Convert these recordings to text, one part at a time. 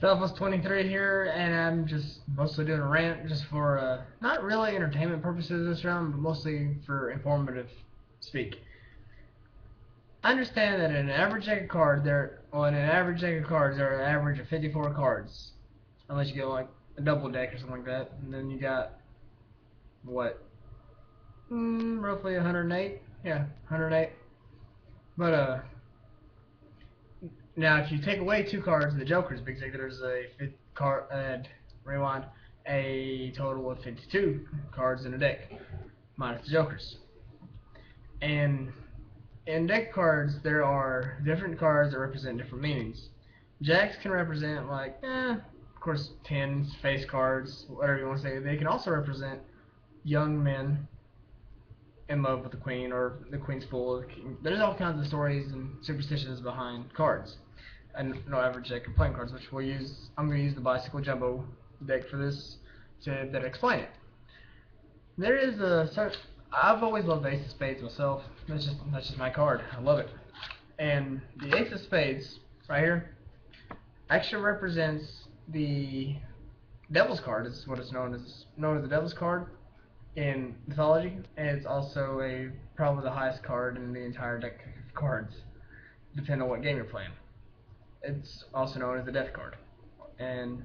Selfless23 here, and I'm just mostly doing a rant just for not really entertainment purposes this round, but mostly for informative speak. I understand that in an average deck of cards, there are an average of 54 cards, unless you get like a double deck or something like that, and then you got what, roughly 108, yeah, 108. But now, if you take away two cards, the Joker's because there's a rewind, a total of 52 cards in a deck, minus the Joker's. And in deck cards, there are different cards that represent different meanings. Jacks can represent, like, of course, tens, face cards, whatever you want to say. They can also represent young men in love with the queen, or the queen's full of the king. There's all kinds of stories and superstitions behind cards. And no average deck of playing cards, which we'll use. I'm going to use the bicycle jumbo deck for this to better explain it. There is I've always loved the Ace of Spades myself. That's just my card. I love it. And the Ace of Spades right here actually represents the Devil's card. Is what it's known as the Devil's card in mythology, and it's also probably the highest card in the entire deck of cards, depending on what game you're playing. It's also known as the Death card, and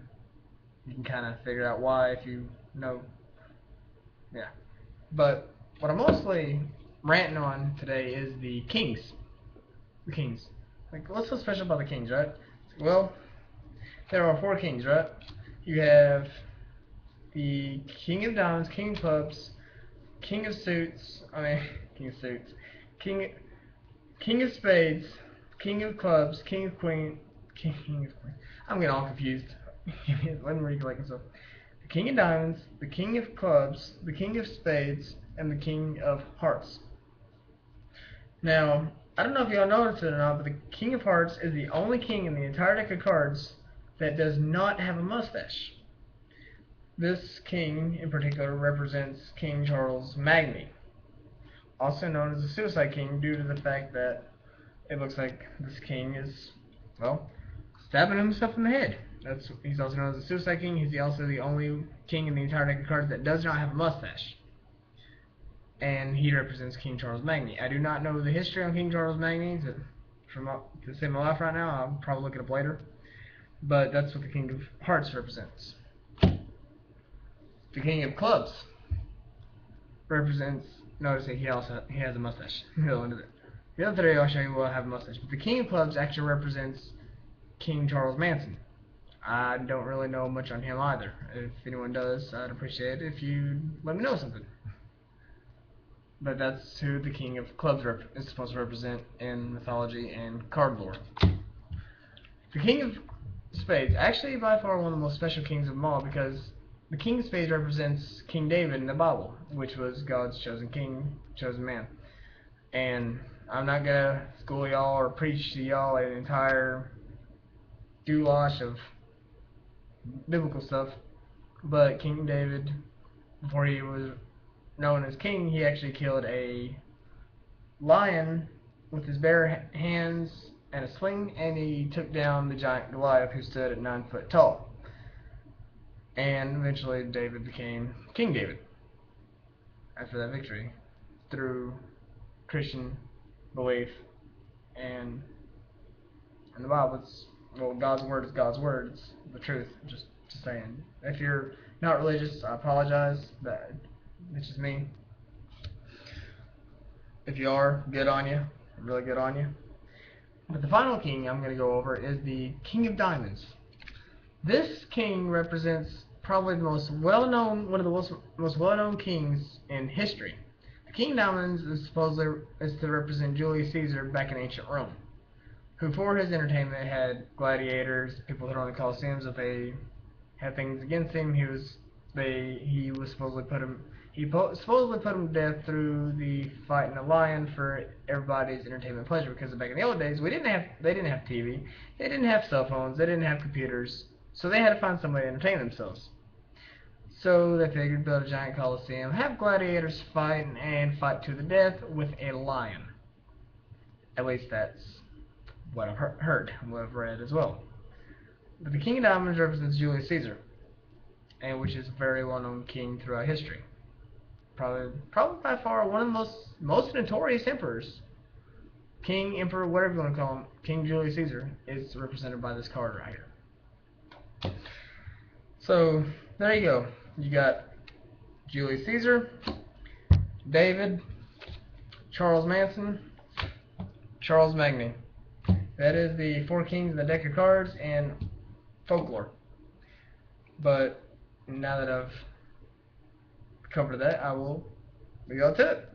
you can kind of figure out why if you know. Yeah, but what I'm mostly ranting on today is the kings. The kings. Like, what's so special about the kings, right? Well, there are four kings, right? You have the King of Diamonds, King of Clubs, King of Suits. King of Suits. King of Spades, King of Clubs, King of Queen. I'm getting all confused. Let me recollect myself. The King of Diamonds, the King of Clubs, the King of Spades, and the King of Hearts. Now, I don't know if y'all noticed it or not, but the King of Hearts is the only king in the entire deck of cards that does not have a mustache. This king, in particular, represents King Charles Magny, also known as the Suicide King, due to the fact that it looks like this king is, well, stabbing himself in the head. He's also known as the Suicide King. He's also the only king in the entire deck of cards that does not have a mustache. And he represents King Charles Magny. I do not know the history on King Charles Magny to save my life right now. I'll probably look it up later. But that's what the King of Hearts represents. The King of Clubs represents, notice that he has a mustache. The other three I'll show you will have a mustache. But the King of Clubs actually represents King Charles Manson. I don't really know much on him either. If anyone does, I'd appreciate it if you let me know something. But that's who the King of Clubs is supposed to represent in mythology and card lore. The King of Spades, actually by far one of the most special kings of them all, because the King of Spades represents King David in the Bible, which was God's chosen king, chosen man. And I'm not going to school y'all or preach to y'all an entire goulash of biblical stuff, but King David, before he was known as king, he actually killed a lion with his bare hands and a sling, and he took down the giant Goliath, who stood at 9 foot tall. And eventually David became King David after that victory, through Christian belief and in the Bible. Well, God's word is God's word. It's the truth. Just saying. If you're not religious, I apologize. It's just me. If you are, good on you. Really good on you. But the final king I'm going to go over is the King of Diamonds. This king represents probably the most well-known, one of the most well-known kings in history. The King of Diamonds is to represent Julius Caesar back in ancient Rome, who for his entertainment had gladiators, people that are on the Colosseums. If they had things against him, he supposedly put him to death through the fighting a lion for everybody's entertainment pleasure. Because back in the old days, they didn't have TV, they didn't have cell phones, they didn't have computers, so they had to find somebody to entertain themselves. So they figured build a giant Colosseum, have gladiators fight to the death with a lion. At least that's what I've heard, what I've read as well. But the King of Diamonds represents Julius Caesar, and which is a very well-known king throughout history. Probably by far one of the most notorious emperors. King, Emperor, whatever you want to call him, King Julius Caesar is represented by this card right here. So there you go. You got Julius Caesar, David, Charles Manson, Charles Magny. That is the 4 kings in the deck of cards and folklore. But now that I've covered that, I will go to it.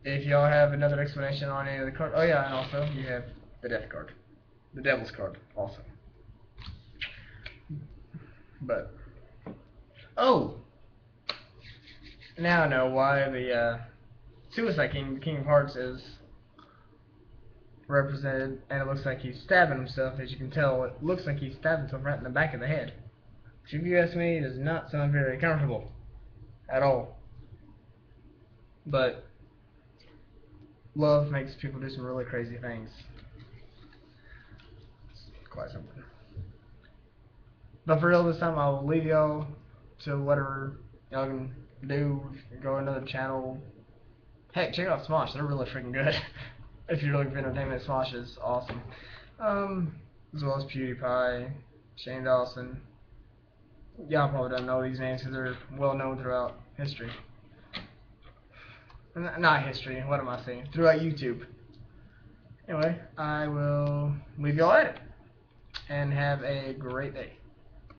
If y'all have another explanation on any of the cards, oh yeah, and also you have the death card, the devil's card also. But oh, now I know why the Suicide King, the King of Hearts, is represented, and it looks like he's stabbing himself. As you can tell, it looks like he's stabbing himself right in the back of the head. Which, if you ask me, does not sound very comfortable at all. But love makes people do some really crazy things. It's quite simple. But for real, this time I will leave y'all to whatever y'all can do. Go another channel. Heck, check out Smosh. They're really freaking good. If you're looking for entertainment, Smosh is awesome. As well as PewDiePie, Shane Dawson. Y'all probably don't know these names because they're well known throughout history. Not history, what am I saying? Throughout YouTube. Anyway, I will leave y'all at it. And have a great day.